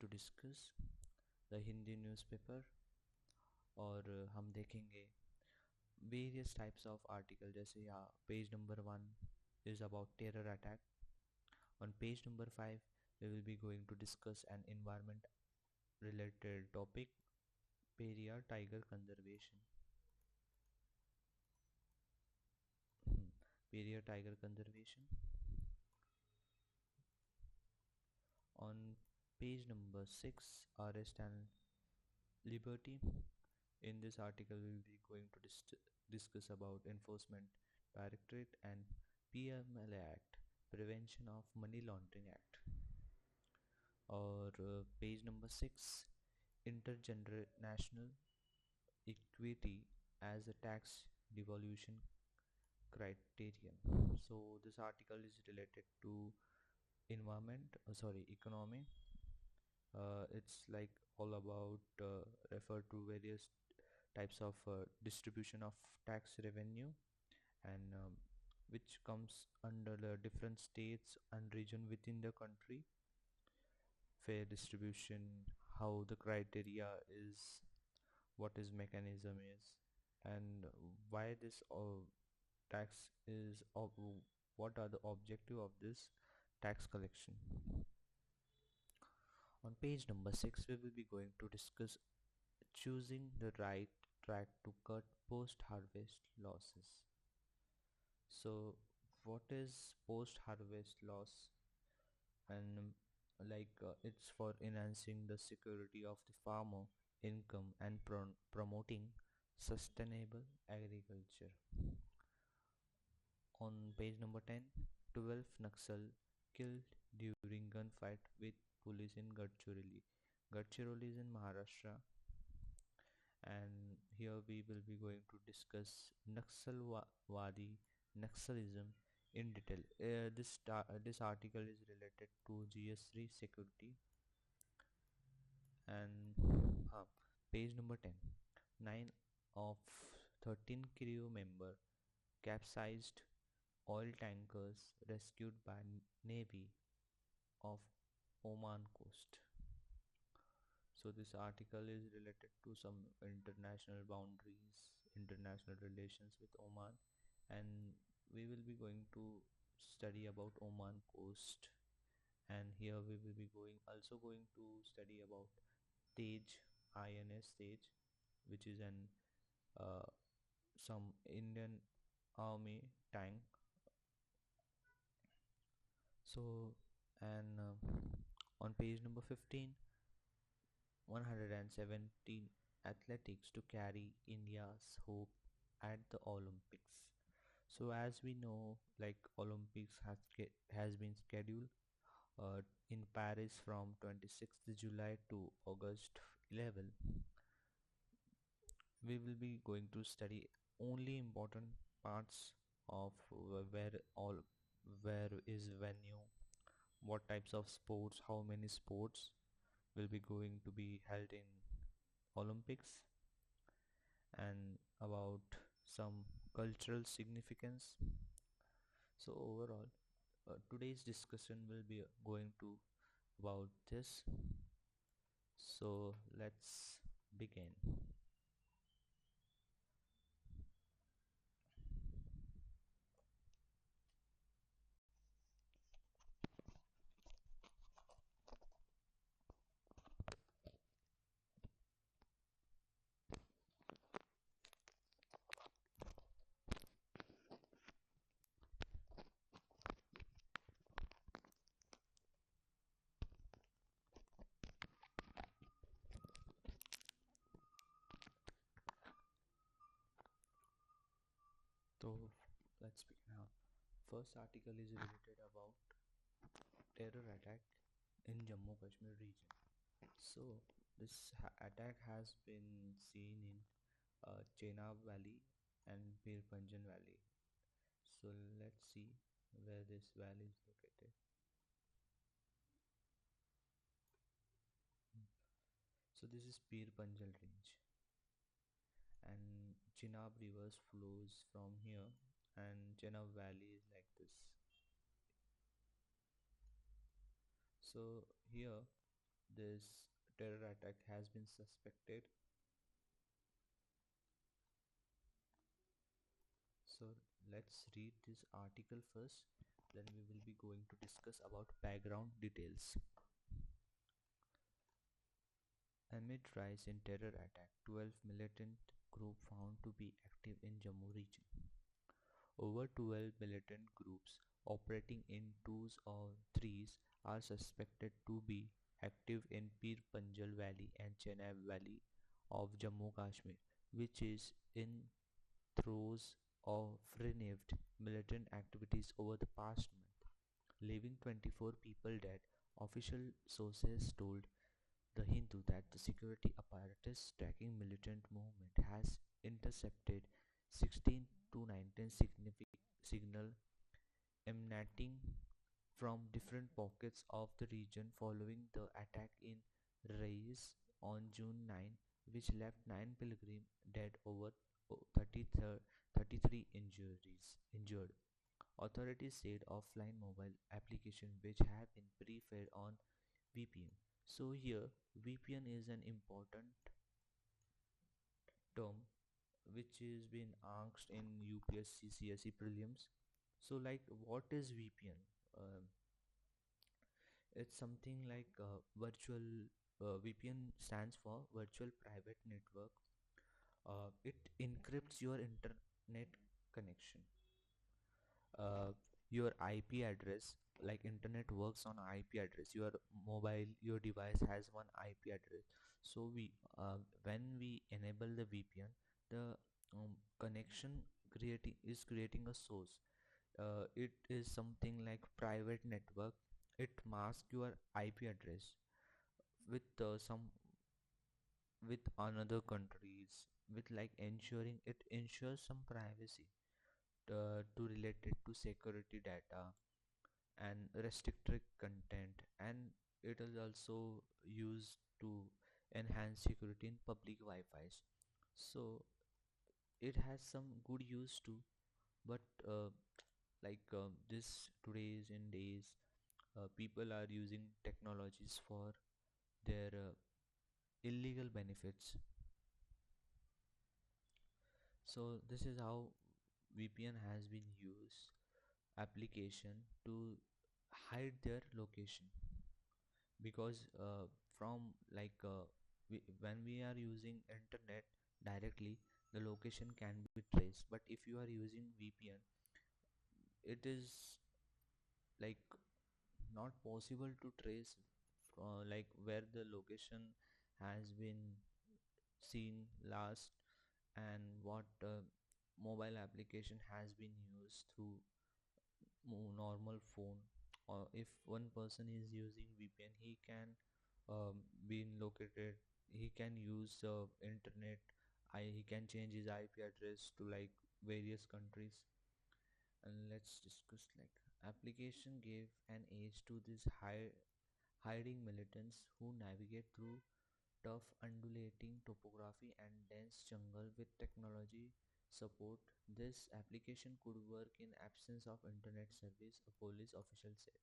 to discuss the Hindi newspaper और हम देखेंगे वेरियस टाइप्स ऑफ आर्टिकल जैसे यहाँ page number 1 is about terror attack. On page number 5 we will be going to discuss an environment related topic, Periyar tiger conservation. Periyar tiger conservation. On page number 6, arrest and liberty. In this article we will be going to discuss about enforcement directorate and PMLA Act, prevention of money laundering act. Or page number 6, intergenerational equity as a tax devolution criterion. So this article is related to economy. It's like all about refer to various types of distribution of tax revenue, and which comes under the different states and region within the country, fair distribution, how the criteria is, what is mechanism is, and why this tax is what are the objective of this tax collection. On page number 6 we will be going to discuss choosing the right track to cut post-harvest losses. So what is post-harvest loss? And it's for enhancing the security of the farmer income and promoting sustainable agriculture. On page number 10, 12 Naxal killed during gunfight with police in Gadchiroli. Gadchiroli is in Maharashtra, and here we will be going to discuss Naxalwadi Naxalism in detail. This article is related to GS3 security, and page number 10. 9 of 13 crew member capsized oil tankers rescued by Navy of Oman coast. So this article is related to some international boundaries, international relations with Oman, and we will be going to study about Oman coast. And here we will be going to study about Tej, INS Tej, which is an uh, some Indian Army tank. So, and on page number 15, 117 athletics to carry India's hope at the Olympics. So as we know, like Olympics has been scheduled in Paris from 26th July to August 11. We will be going to study only important parts of where is venue, what types of sports, how many sports will be going to be held in Olympics, and about some cultural significance. So overall, today's discussion will be going to about this. So let's begin. So let's begin now. First article is related about terror attack in Jammu Kashmir region. So this attack has been seen in Chenab Valley and Bir Panjan Valley. So let's see where this valley is located. So this is Bir Panjal range, and Chenab rivers flows from here, and Chenab Valley is like this. So here this terror attack has been suspected. So let's read this article first, then we will be going to discuss about background details. Amid rise in terror attack, 12 militant group found to be active in Jammu region. Over 12 militant groups operating in twos or threes are suspected to be active in Pir Panjal Valley and Chenab Valley of Jammu Kashmir, which is in throes of renewed militant activities over the past month, leaving 24 people dead. Official sources told The Hindu that the security apparatus tracking militant movement has intercepted 16 to 19 signal emanating from different pockets of the region following the attack in Rais on June 9, which left 9 pilgrims dead over 33 injured. Authorities said offline mobile applications which have been pre-fed on VPN. So here VPN is an important term which is been asked in UPSC CSE prelims. So like what is VPN? It's something like virtual VPN stands for virtual private network. It encrypts your internet connection. uh, your IP address, like internet works on IP address. Your mobile, your device has one IP address. So when we enable the VPN, the connection creating a source. It is something like private network. It masks your IP address with some with another countries, with like ensuring it ensures some privacy to related to security data and restricted content, and it is also used to enhance security in public Wi-Fi's. So it has some good use too, but this today's in days, people are using technologies for their illegal benefits. So this is how VPN has been used application to hide their location, because from when we are using internet directly, the location can be traced, but if you are using VPN, it is like not possible to trace like where the location has been seen last, and what mobile application has been used through normal phone. Or if one person is using VPN, he can be located, he can use internet. He can change his IP address to like various countries. And let's discuss like application gave an age to these hiding militants who navigate through tough undulating topography and dense jungle. With technology support, this application could work in absence of internet service, a police official said.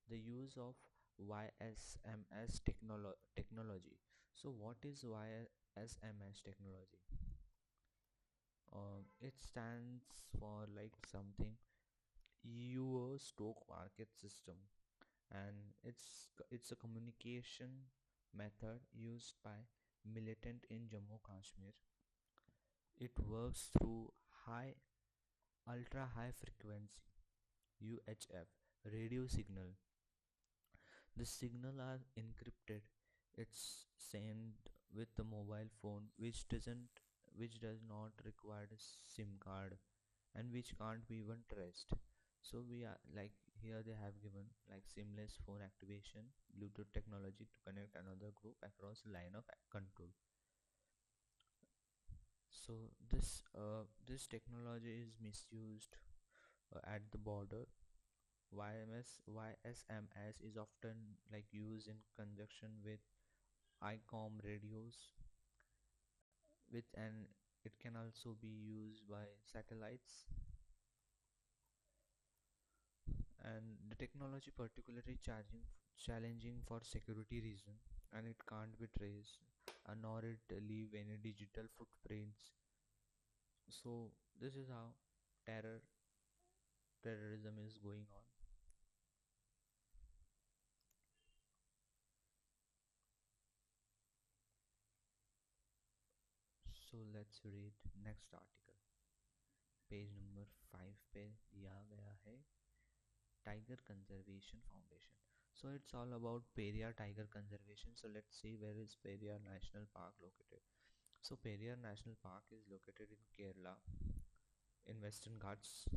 The use of YSMS technology. So what is YSMS technology? It stands for like something your stock market system, and it's a communication method used by militant in Jammu Kashmir. It works through high ultra high frequency UHF radio signal. The signal are encrypted. It's sent with the mobile phone, which does not require a SIM card, and which can't be even traced. So we are like here they have given like seamless phone activation, Bluetooth technology to connect another group across line of control. So this technology is misused at the border. YSMS is often like used in conjunction with ICOM radios, with and it can also be used by satellites. And the technology particularly challenging for security reason, and it can't be traced, nor it leave any digital footprints. So this is how terrorism is going on. So let's read next article. Page number 5 पे दिया गया है Tiger Conservation Foundation. So it's all about Periyar Tiger Conservation. So let's see, where is Periyar National Park located. So Periyar National Park is located in Kerala, in Western Ghats.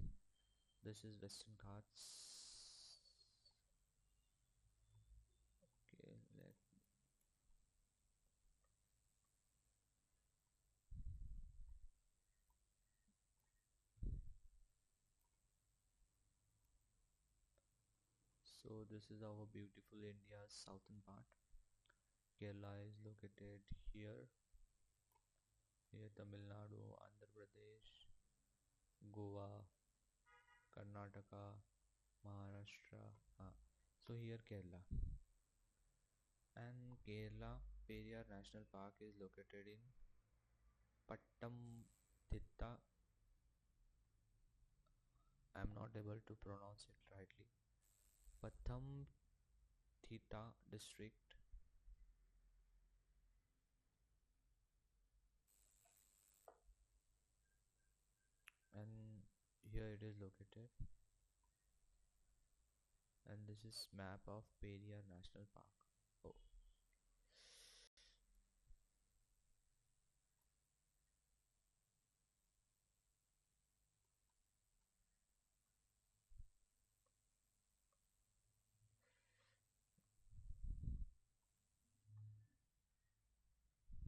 This is Western Ghats. Okay, so this is our beautiful India's southern part. Kerala is located here. Here Tamil Nadu, Andhra Pradesh, Goa, Karnataka, Maharashtra. So here Kerala. And Kerala Periyar National Park is located in Pattamthitta. I'm not able to pronounce it rightly. Pattamthitta district, and here it is located. And this is map of Periyar National Park. Oh,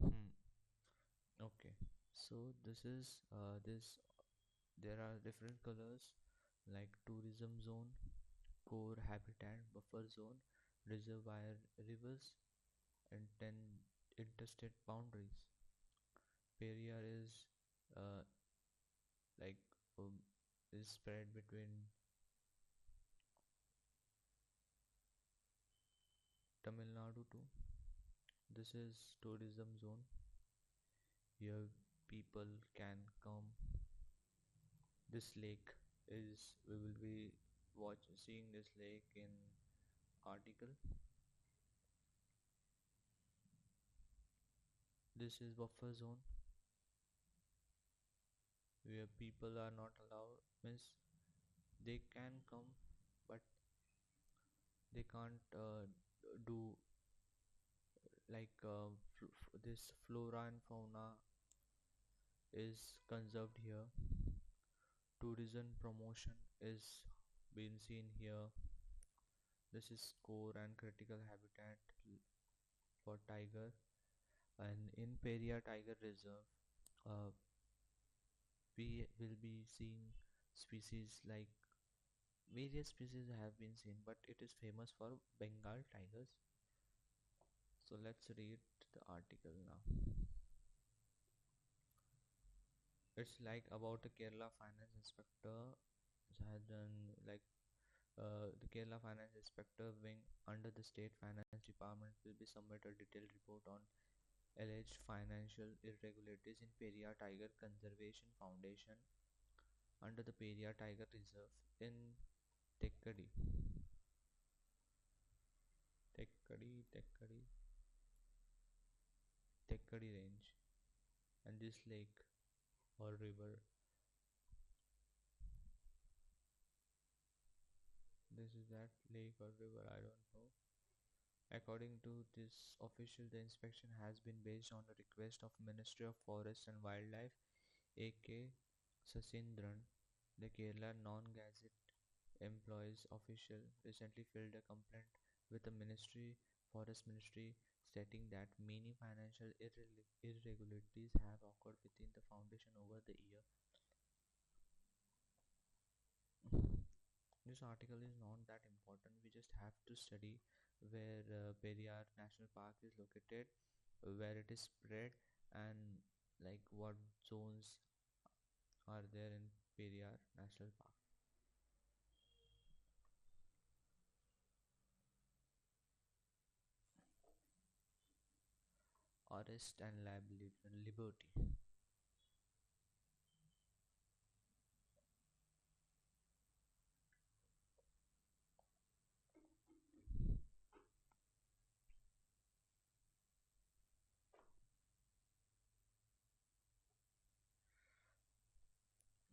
hmm. Okay. So this is this. There are different colors like tourism zone, core habitat, buffer zone, reservoir rivers, and 10 interstate boundaries. Periyar is uh, like um, is spread between Tamil Nadu too. This is tourism zone. Here people can come. This lake is, we will be seeing this lake in article. This is buffer zone where people are not allowed, means they can come but they can't do like this flora and fauna is conserved here. Tourism promotion is being seen here. This is core and critical habitat for tiger. And in Periyar Tiger Reserve, uh, we will be seeing species like various species have been seen, but it is famous for Bengal tigers. So let's read the article now. It's like about a Kerala finance inspector has done like the Kerala finance inspector wing under the state finance department will be submit a detailed report on alleged financial irregularities in Periyar Tiger Conservation Foundation under the Periyar Tiger Reserve in Tekkadi, Tekkadi, Tekkadi range, and this lake or river. This is that lake or river, I don't know. According to this official, the inspection has been based on a request of Ministry of Forest and Wildlife, A.K. Sasindran. The Kerala non-gazette employees official recently filed a complaint with the Forest Ministry, stating that many financial irregularities have occurred within the foundation over the year. This article is not that important. We just have to study where Periyar National Park is located, where it is spread, and like what zones are there in Periyar National Park. arrest and liability and liberty.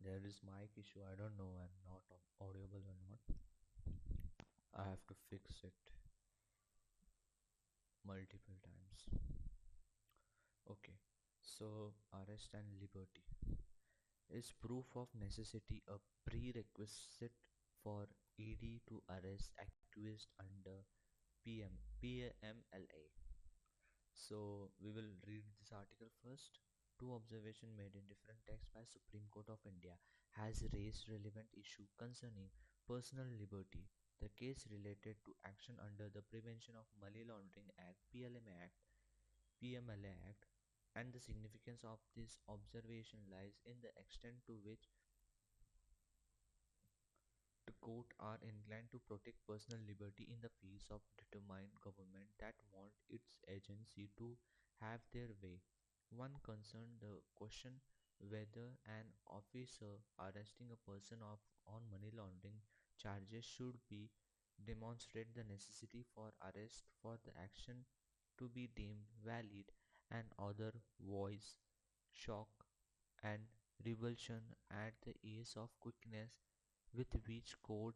There is mic issue. I don't know. I'm not audible or not. I have to fix it multiple times. Okay. So arrest and liberty is proof of necessity, a prerequisite for ED to arrest accused under PMLA. So we will read this article first. Two observations made in different texts by Supreme Court of India has raised relevant issue concerning personal liberty. The case related to action under the Prevention of Money Laundering Act PMLA Act, and the significance of this observation lies in the extent to which the court are inclined to protect personal liberty in the face of determined government that want its agency to have their way. One concerned the question whether an officer arresting a person on money laundering charges should be demonstrate the necessity for arrest for the action to be deemed valid, and other voice shock and revulsion at the ease of quickness with which court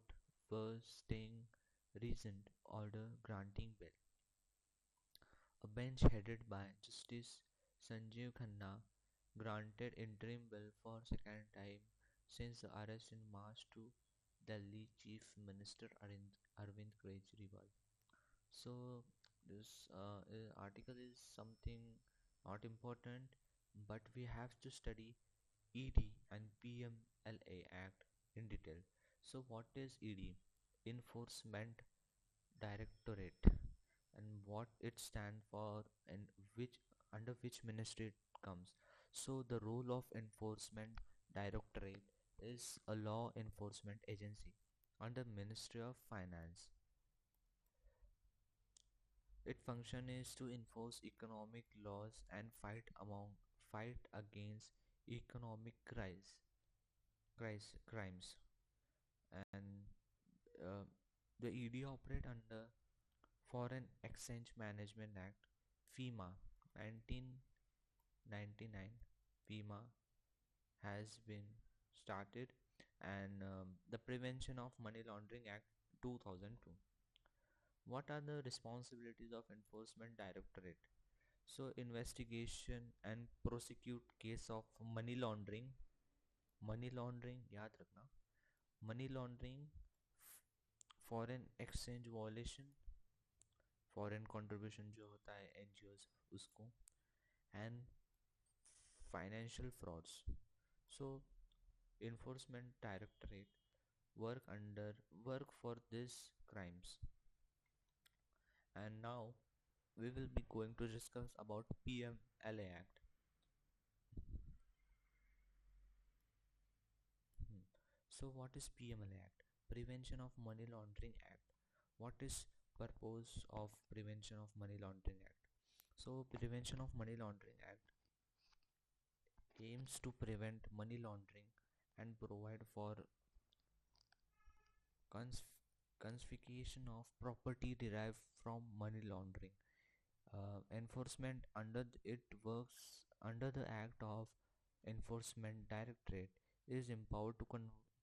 was staying recent order granting bail. A bench headed by Justice Sanjeev Khanna granted interim bail for second time since the arrest in March to Delhi Chief Minister Arvind Kejriwal. So this article is something not important, but we have to study ED and PMLA Act in detail. So what is ED? Enforcement Directorate, and what it stands for and which under which ministry it comes. So the role of Enforcement Directorate is a law enforcement agency under Ministry of Finance. Its function is to enforce economic laws and fight against economic crimes. And uh, the ED operate under Foreign Exchange Management Act FEMA 1999. FEMA has been started, and the Prevention of Money Laundering Act 2002. What are the responsibilities of Enforcement Directorate? So investigation and prosecute case of money laundering याद रखना, money laundering, foreign exchange violation, foreign contribution जो होता है NGOs उसको, and financial frauds. So enforcement directorate work for these crimes. And now we will be going to discuss about PMLA Act. Hmm. So what is PMLA Act? Prevention of Money Laundering Act. What is purpose of Prevention of Money Laundering Act? So Prevention of Money Laundering Act aims to prevent money laundering and provide for cons- confiscation of property derived from money laundering. Enforcement it works under the Act of Enforcement Directorate is empowered to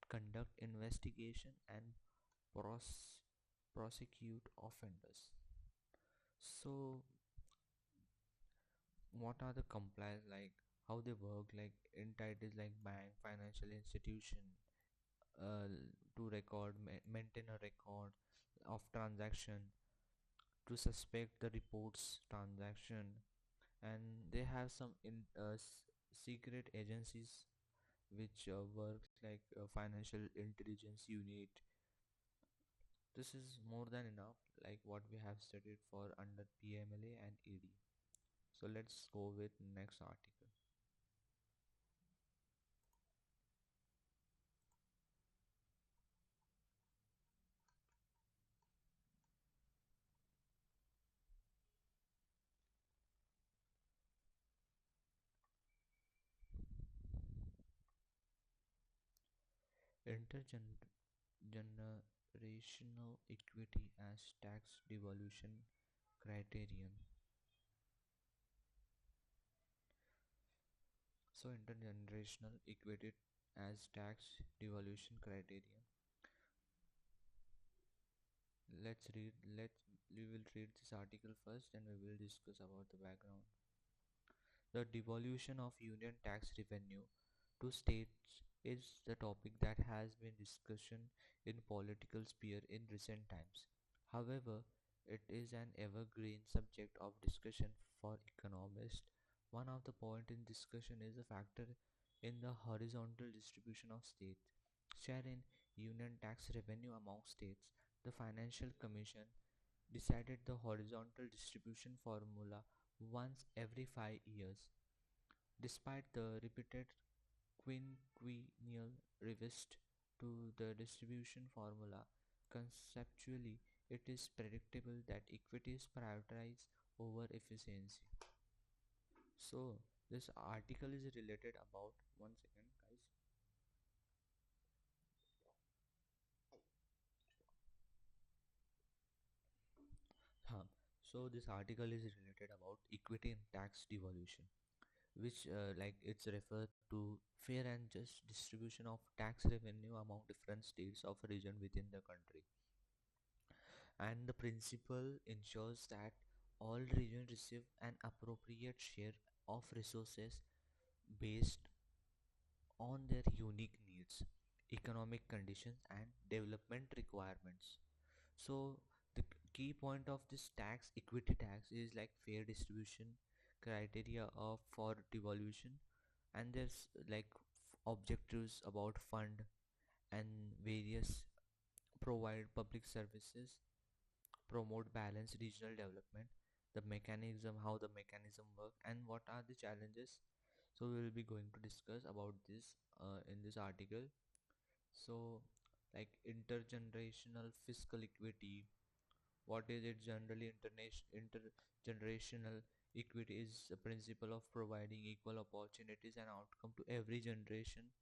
conduct investigation and pros- prosecute offenders. So, what are the compliance like? How they work? Like entities like bank, financial institution, uh, to maintain a record of transaction, to suspect the reports transaction, and they have some secret agencies which work like financial intelligence unit. This is more than enough like what we have studied for under PMLA and ED. So let's go with next article. intergenerational equity as tax devolution criterion. So intergenerational equity as tax devolution criterion. We will read this article first and we will discuss about the background. The devolution of union tax revenue to states is the topic that has been discussion in political sphere in recent times. However, it is an evergreen subject of discussion for economists. One of the points in discussion is the factor in the horizontal distribution of states share in union tax revenue among states. The Financial Commission decided the horizontal distribution formula once every 5 years. Despite the repeated quinquennial revisit to the distribution formula, conceptually it is predictable that equity is prioritized over efficiency. So, this article is related about one second, guys. Huh. So, this article is related about equity and tax devolution, which like it's referred to fair and just distribution of tax revenue among different states of a region within the country, and the principle ensures that all regions receive an appropriate share of resources based on their unique needs, economic conditions, and development requirements. So, the key point of this tax, equity tax, is like fair distribution criteria of for devolution, and there's like objectives about fund and various provide public services, promote balanced regional development, the mechanism, how the mechanism work, and what are the challenges. So we will be going to discuss about this in this article. So, like intergenerational fiscal equity, what is it? Generally, intergenerational equity is a principle of providing equal opportunities and outcome to every generation.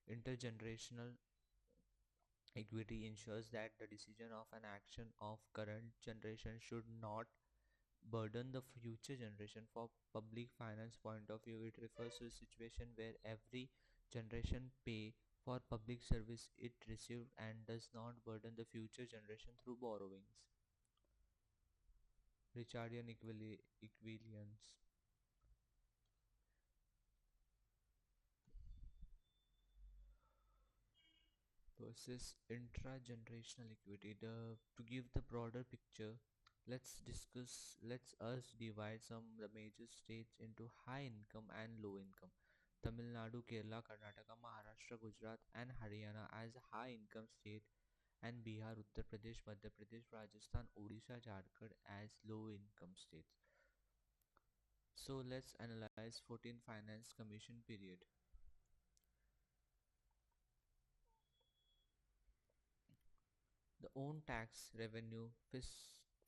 Intergenerational equity ensures that the decision of an action of current generation should not burden the future generation. For public finance point of view, it refers to a situation where every generation pay for public service it received and does not burden the future generation through borrowings. Richardian equivalence versus intragenerational equity. To give the broader picture, let's us divide some the major states into high income and low income. Tamil Nadu, Kerala, Karnataka, Maharashtra, Gujarat, and Haryana as high income state, and Bihar, Uttar Pradesh, Madhya Pradesh, Rajasthan, Odisha, Jharkhand as low income states. So let's analyze 14 Finance Commission period. The own tax revenue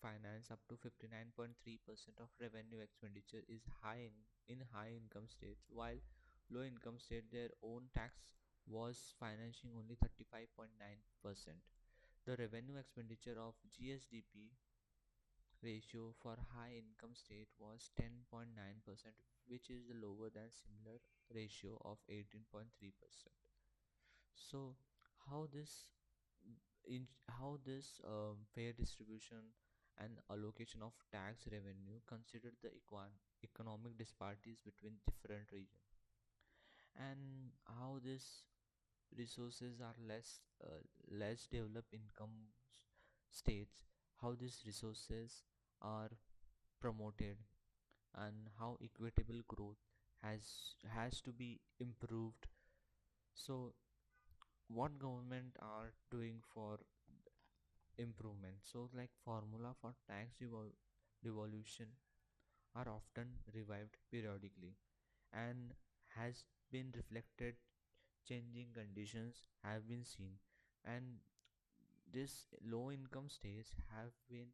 finance up to 59.3% of revenue expenditure is in high income states, while low income state their own tax was financing only 35.9%. The revenue expenditure of GSDP ratio for high income state was 10.9%, which is lower than similar ratio of 18.3%. So how this how this fair distribution and allocation of tax revenue considered the economic disparities between different regions, and how these resources are less developed income states, how these resources are promoted, and how equitable growth has to be improved. So what government are doing for improvement? So like formula for tax devolution are often revived periodically and has been reflected changing conditions have been seen, and this low income states have been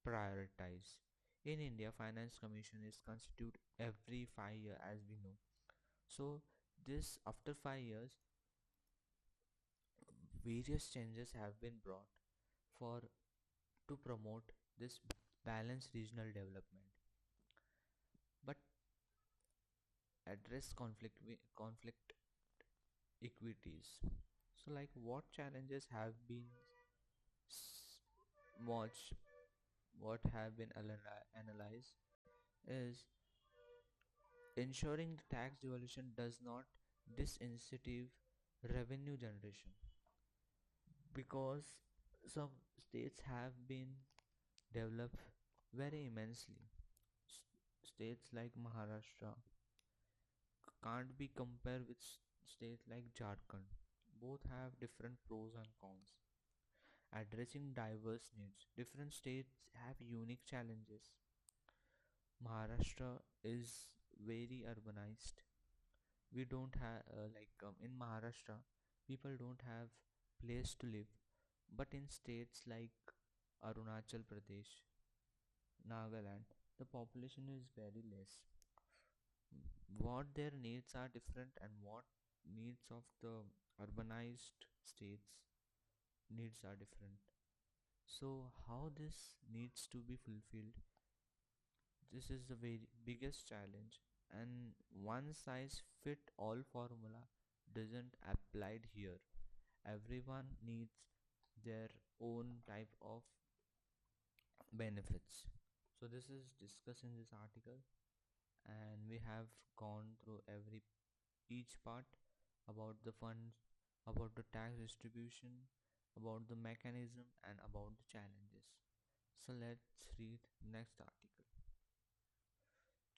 prioritized. In India, Finance Commission is constituted every 5 years, as we know. So this after 5 years various changes have been brought for to promote this balanced regional development, but address conflict equities. So, like, what challenges have been s- watched, what have been analyzed is ensuring the tax devolution does not disincentive revenue generation, because some states have been developed very immensely. S- States like Maharashtra can't be compared with states like Jharkhand. Both have different pros and cons. Addressing diverse needs. Different states have unique challenges. Maharashtra is very urbanized. We don't have in Maharashtra, people don't have place to live. But in states like Arunachal Pradesh, Nagaland, the population is very less. What their needs are different, and what needs of the urbanized states needs are different. So how this needs to be fulfilled, this is the very biggest challenge, and one size fit all formula doesn't applied here. Everyone needs their own type of benefits. So this is discussed in this article, and we have gone through every each part about the funds, about the tax distribution, about the mechanism, and about the challenges. So let's read next article.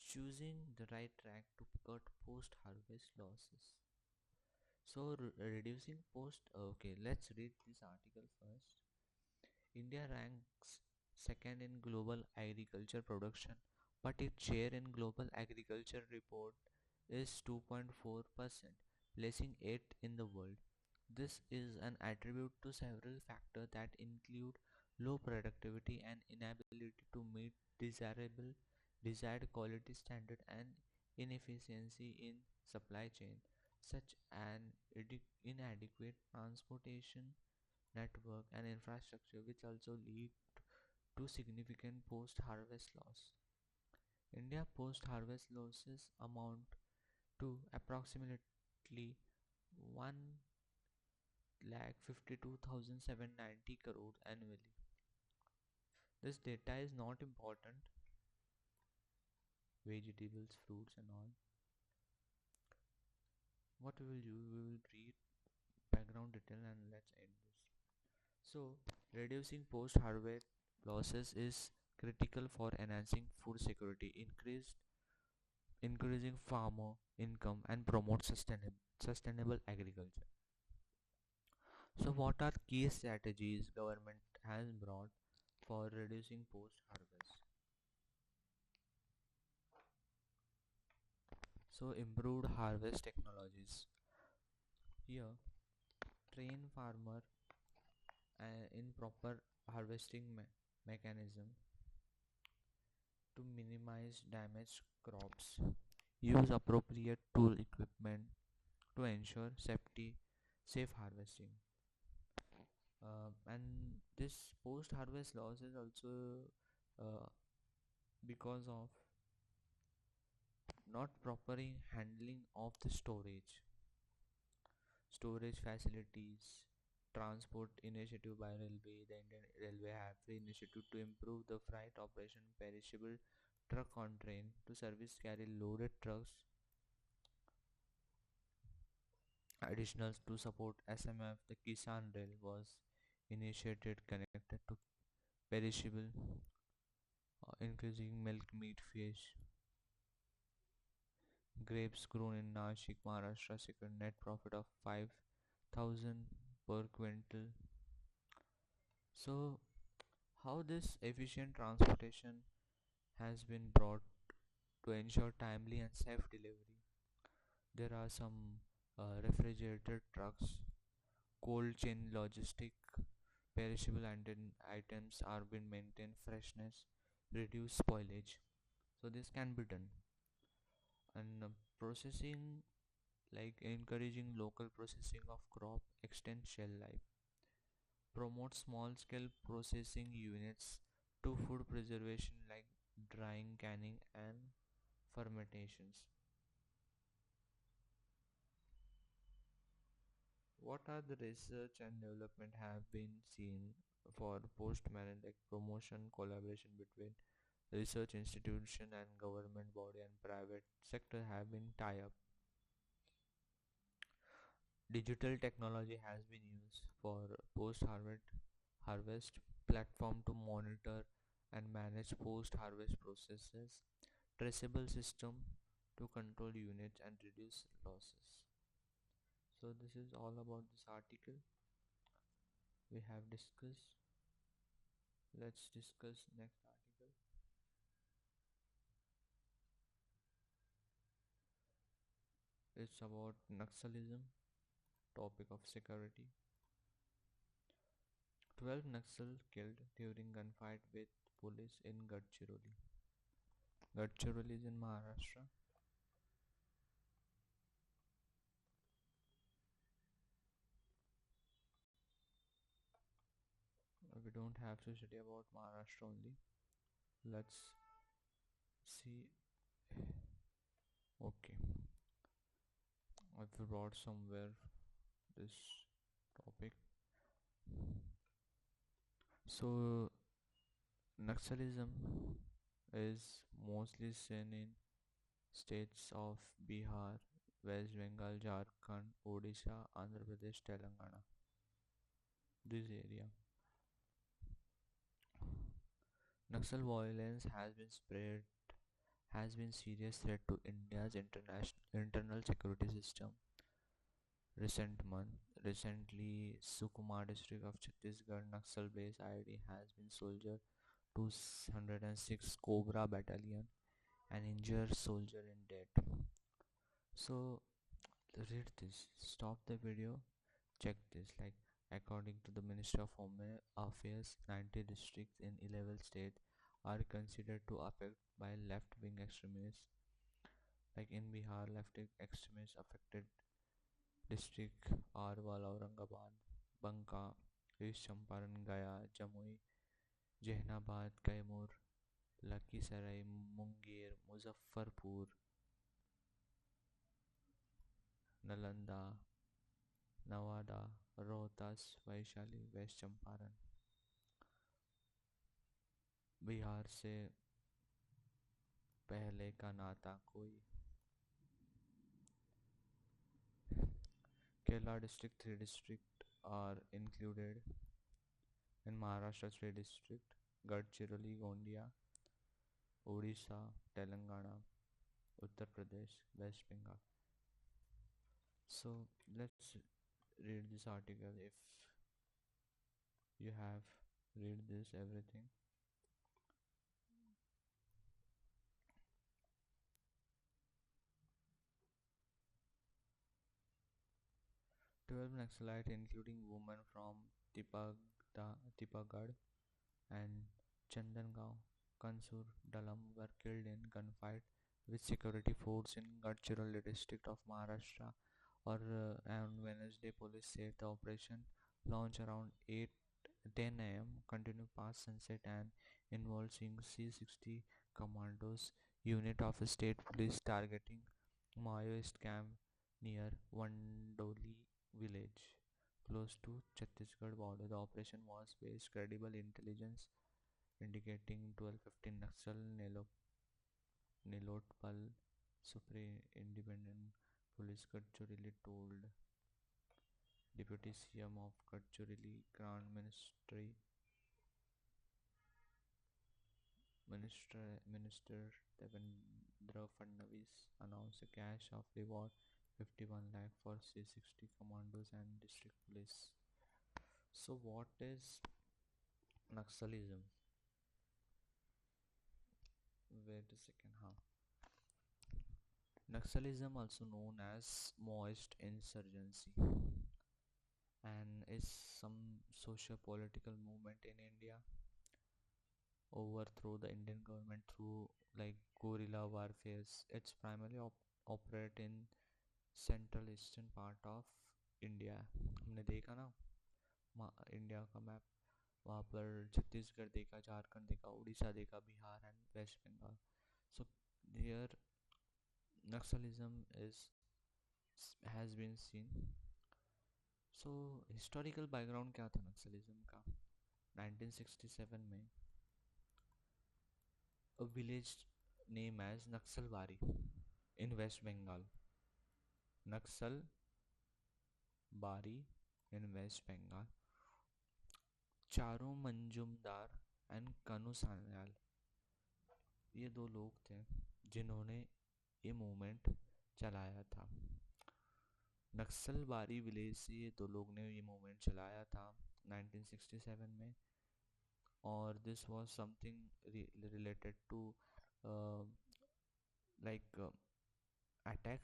Choosing the right track to cut post harvest losses. So reducing post, okay, let's read this article first. India ranks second in global agriculture production, but its share in global agriculture report is 2.4%, placing it in the world. This is an attribute to several factors that include low productivity and inability to meet desirable desired quality standard, and inefficiency in supply chain, such an inadequate transportation network and infrastructure, which also lead to significant post-harvest loss. India post-harvest losses amount to approximately 1 lakh 52,790 crore annually. This data is not important. Vegetables, fruits, and all. What we will do, we will read background detail and let's end this. So, reducing post harvest losses is critical for enhancing food security, increasing farmer income, and promote sustainable agriculture. So, what are key strategies government has brought for reducing post harvest? So, improved harvest technologies. Here, train farmer in proper harvesting mechanism to minimize damaged crops. Use appropriate tool equipment to ensure safe harvesting. And this post harvest loss is also uh, because of not proper handling of the storage facilities, transport initiative by railway. The Indian Railway have the initiative to improve the freight operation, perishable truck on train to service carry loaded trucks. Additional to support SMF, the Kisan Rail was initiated connected to perishable, increasing milk, meat, fish. Grapes grown in Nashik, Maharashtra secured net profit of 5,000 per quintal. So, how this efficient transportation has been brought to ensure timely and safe delivery? There are some refrigerated trucks, cold chain logistic, perishable items are being maintained freshness, reduce spoilage. So this can be done. And processing, like encouraging local processing of crop, extend shell life. promote small scale processing units to food preservation like drying, canning, and fermentations. What are the research and development have been seen for post-Marantic promotion collaboration between research institution and government body and private sector have been tie up. Digital technology has been used for post harvest platform to monitor and manage post harvest processes, traceable system to control units and reduce losses. So this is all about this article we have discussed. Let's discuss next article. It's about Naxalism, topic of security. 12 Naxal killed during gunfight with police in Gadchiroli. Gadchiroli is in Maharashtra. We don't have to study about Maharashtra only. Let's see. Okay, I've brought somewhere this topic. So, Naxalism is mostly seen in states of Bihar, West Bengal, Jharkhand, Odisha, Andhra Pradesh, Telangana. This area. Naxal violence has been serious threat to India's international internal security system. Recently, Sukumar district of Chhattisgarh Naxal base ID has been soldier 206 Cobra battalion and injured soldier in dead. So read this. Stop the video. Check this. Like according to the Ministry of Home Affairs, 90 districts in 11 states are considered to affect by left-wing extremists. Like in Bihar, left-wing extremists affected district Arwal, Aurangabad, Banka, East Champaran, Gaya, Jamui, Jehanabad, Kaimur, Lakhisarai, Munger, Muzaffarpur, Nalanda, Nawada, Rohtas, Vaishali, West Champaran. Bihar से पहले का नाता कोई. Kerala district 3 district are included in Maharashtra 3 district Gadchiroli, Gondia, Odisha, Telangana, Uttar Pradesh, West Bengal. So let's read this article if you have read this everything. 12 Naxalites including women from Tipagad and Chandangaon, Kansur, Dalam were killed in gunfight with security force in Gadchiroli district of Maharashtra on Wednesday. Police said the operation launched around 8:10 a.m. continued past sunset and involved C-60 commandos unit of state police targeting Maoist camp near Vandoli village close to Chhattisgarh border. The operation was based credible intelligence indicating 1215 Naxal Nilotpal Supreme Independent Police Gadchiroli told Deputy CM of Gadchiroli Grand Minister Devendra Fadnavis announced a cash of reward 51 lakh for C-60 commandos and district police. So what is Naxalism? Wait a second, huh? Naxalism, also known as Maoist insurgency, and is some socio-political movement in India overthrow the Indian government through like guerrilla warfare. It's primarily operate in central eastern part of India. हमने देखा ना India का map, वहाँ पर छत्तीसगढ़ देखा, झारखंड देखा, उड़ीसा देखा, Bihar and West Bengal. So here Naxalism is has been seen. So historical background क्या था नक्सलिज्म का? 1967 में a village named as Naxalbari in West Bengal. Naxalbari in West Bengal. Charu Majumdar and Kanu Sanyal, ये दो लोग थे जिन्होंने ये मूवमेंट चलाया था. नक्सलबारी विलेज से ये दो लोग ने ये मूवमेंट चलाया था 1967 में. और this was something related to like attack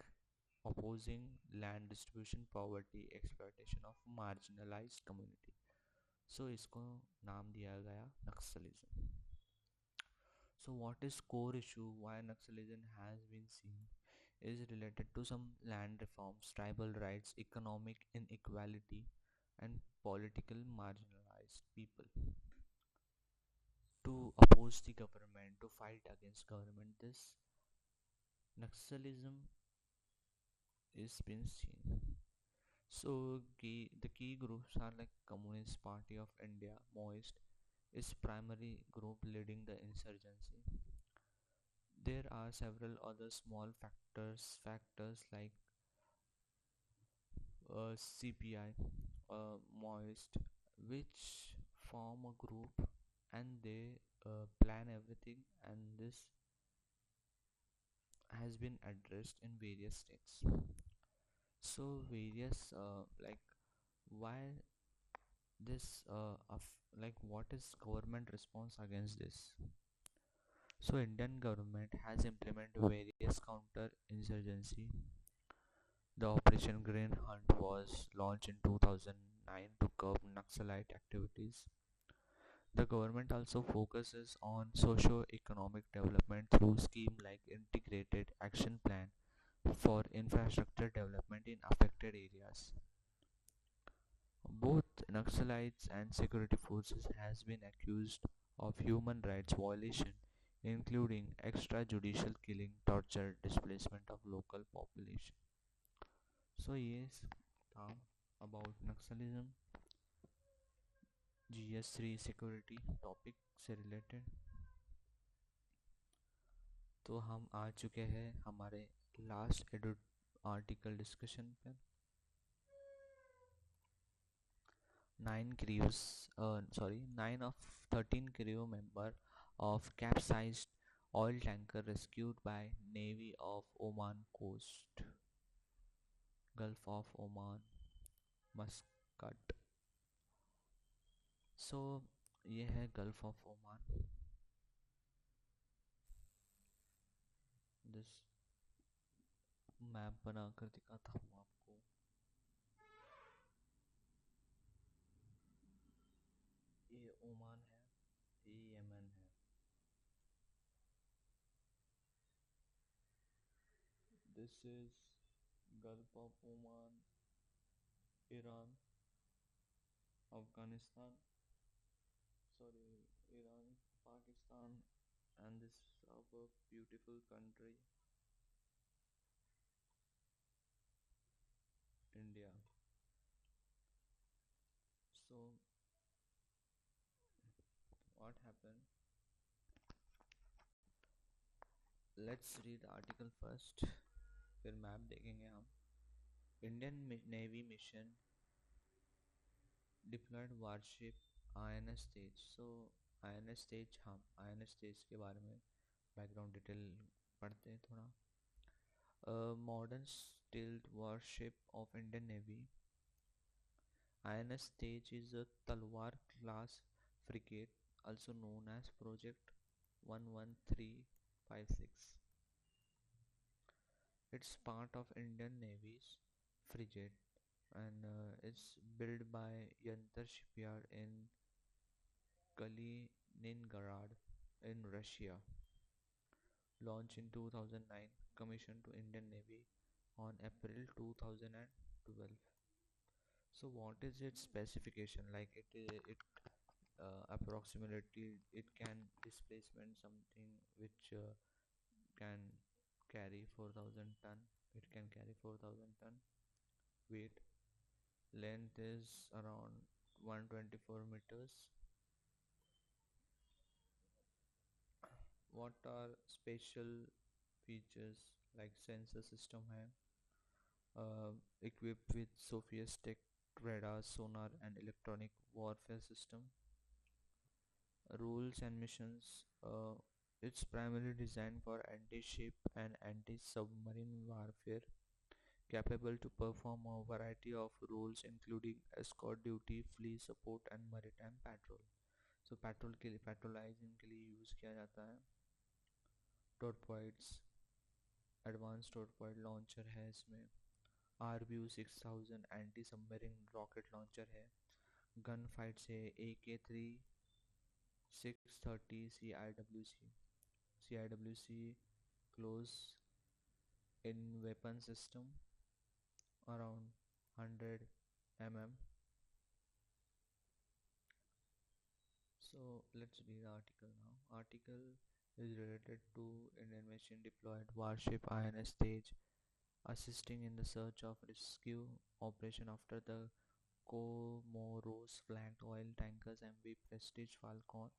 opposing land distribution, poverty, exploitation of marginalized community. So इसको नाम दिया गया Naxalism. So what is core issue why Naxalism has been seen is related to some land reforms, tribal rights, economic inequality, and political marginalized people. To oppose the government, to fight against government, this Naxalism is been seen. So the key groups are like Communist Party of India, Maoist, is primary group leading the insurgency. There are several other small factors like CPI, Moist, which form a group and they plan everything, and this has been addressed in various states. So various like why this like what is government response against this? So Indian government has implemented various counter insurgency. The Operation Green Hunt was launched in 2009 to curb Naxalite activities. The government also focuses on socio-economic development through schemes like Integrated Action Plan for infrastructure development in affected areas. Both Naxalites and security forces has been accused of human rights violation, including extrajudicial killing, torture, displacement of local population. So yes, था about Naxalism, GS3 security topic से related. तो हम आ चुके हैं हमारे last edit article discussion पर. 9 of 13 crew member of capsized oil tanker rescued by Navy of Oman coast, Gulf of Oman, Muscat. So ये है gulf of Oman. This map बनाकर दिखाता हूँ आपको. ये ओमान है, ये यमन है. This is gulf of Oman, Iran, Afghanistan, sorry, Iran, Pakistan, and this our beautiful country, India. So what happened? Let's read the article first. फिर मैप देखेंगे हम. Indian Navy mission deployed warship INS Stage. So INS Stage, हम INS Stage के बारे में background detail पढ़ते हैं थोड़ा. Modern stealth warship of Indian Navy. INS Stage is a Talwar class frigate, also known as Project 11356. It's part of Indian Navy's frigate and it's built by Yantar Shipyard in Kaliningrad in Russia. Launched in 2009, commissioned to Indian Navy on April 2012. So what is its specification? Like it approximately it can displacement something which can carry 4,000 ton. It can carry 4,000 ton weight. Length is around 124 meters. What are special features like sensor system hai, equipped with sophisticated radar, sonar, and electronic warfare system. Rules and missions. It's primarily designed for anti-ship and anti-submarine warfare, capable to perform a variety of roles including escort duty, fleet support, and maritime patrol. So petrol के लिए पेट्रोलाइजिंग के लिए use किया जाता है. टॉर्पॉइड्स, advance टॉर्पॉइड launcher है इसमें. RBU 6000 anti submarine rocket launcher है. गन फाइट से AK-3630 CIWC close in weapon system around 100 mm. So let's read the article now. Article is related to Indian machine deployed warship INS stage assisting in the search of rescue operation after the Comoros flagged oil tankers MV Prestige Falcon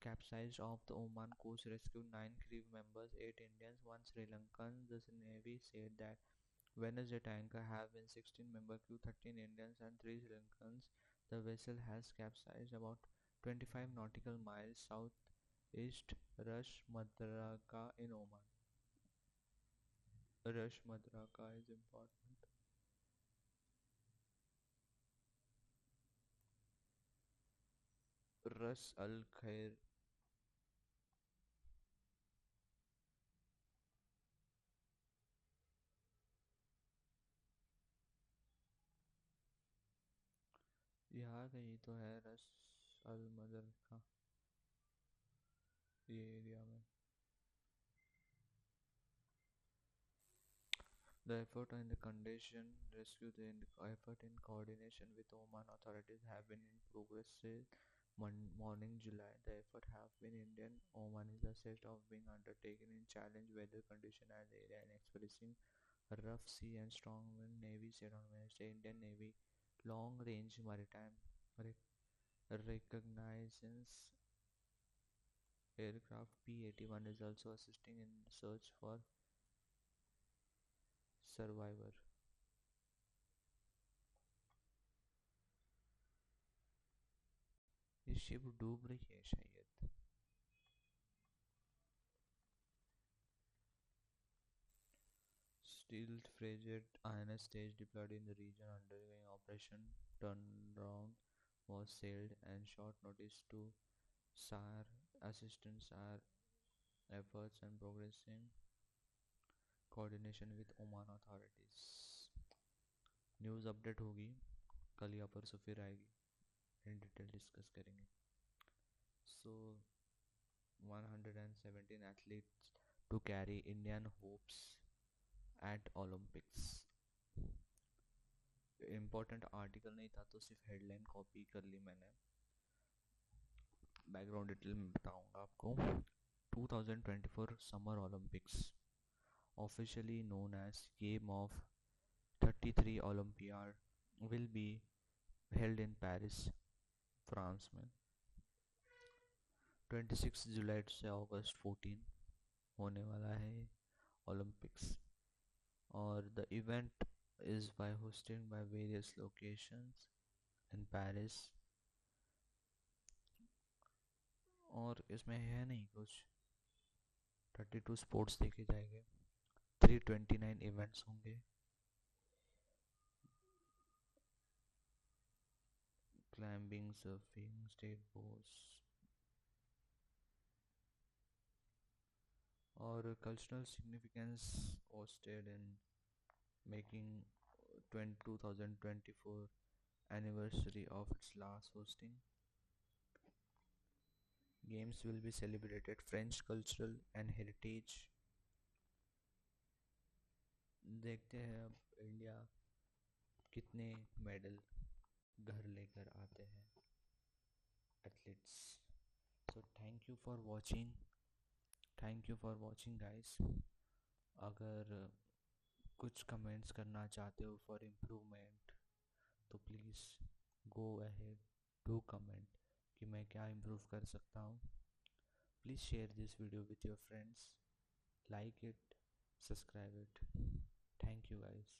capsized off the Oman coast, rescued 9 crew members, 8 Indians, 1 Sri Lankan. The Navy said that Wednesday tanker having 16-member crew, 13 Indians and 3 Sri Lankans. The vessel has capsized about 25 nautical miles southeast Rush Madraka in Oman. Rush Madraka is important. Ras Al Khair. यहाँ कहीं तो है रस अल मदरका ये area में. The effort and the condition rescue the effort in coordination with Oman authorities have been in progress since morning July. The effort have been Indian Omanis assessed of being undertaken in challenge weather condition as area and experiencing a rough sea and strong wind. Navy said on Wednesday. Indian Navy long range maritime reconnaissance aircraft P-81 is also assisting in search for survivor. ये ship डूब रही है शायद. Stealth frigate INS stage deployed in the region undergoing Operation Turnaround was sailed and short notice to SAR assistance SAR efforts and progressing coordination with Oman authorities. News update होगी कल या परसों फिर आएगी, इन डिटेल डिस्कस करेंगे. So 117 athletes to carry Indian hopes at Olympics. Important article नहीं था तो सिर्फ हेडलाइन कॉपी कर ली मैंने. बैकग्राउंड डिटेल में बताऊंगा आपको. 2024 summer Olympics officially known as game of 33 Olympiad will be held in Paris France में 26 जुलाई से अगस्त 14 होने वाला है ओलंपिक्स. और the event is by hosted by various locations in Paris. और इसमें है नहीं कुछ. 32 स्पोर्ट्स देखे जाएंगे, 329 इवेंट्स होंगे. क्लाइंबिंग, सर्फिंग, स्टेट बोर्ड्स और cultural significance hosted in making 2024 anniversary of its last hosting. Games will be celebrated French cultural and heritage. देखते हैं अब इंडिया कितने मेडल घर लेकर आते हैं athletes. So thank you for watching guys. अगर कुछ कमेंट्स करना चाहते हो फॉर इम्प्रूवमेंट तो please go ahead, do comment कि मैं क्या इम्प्रूव कर सकता हूँ। Please share this video with your friends, like it, subscribe it. Thank you guys.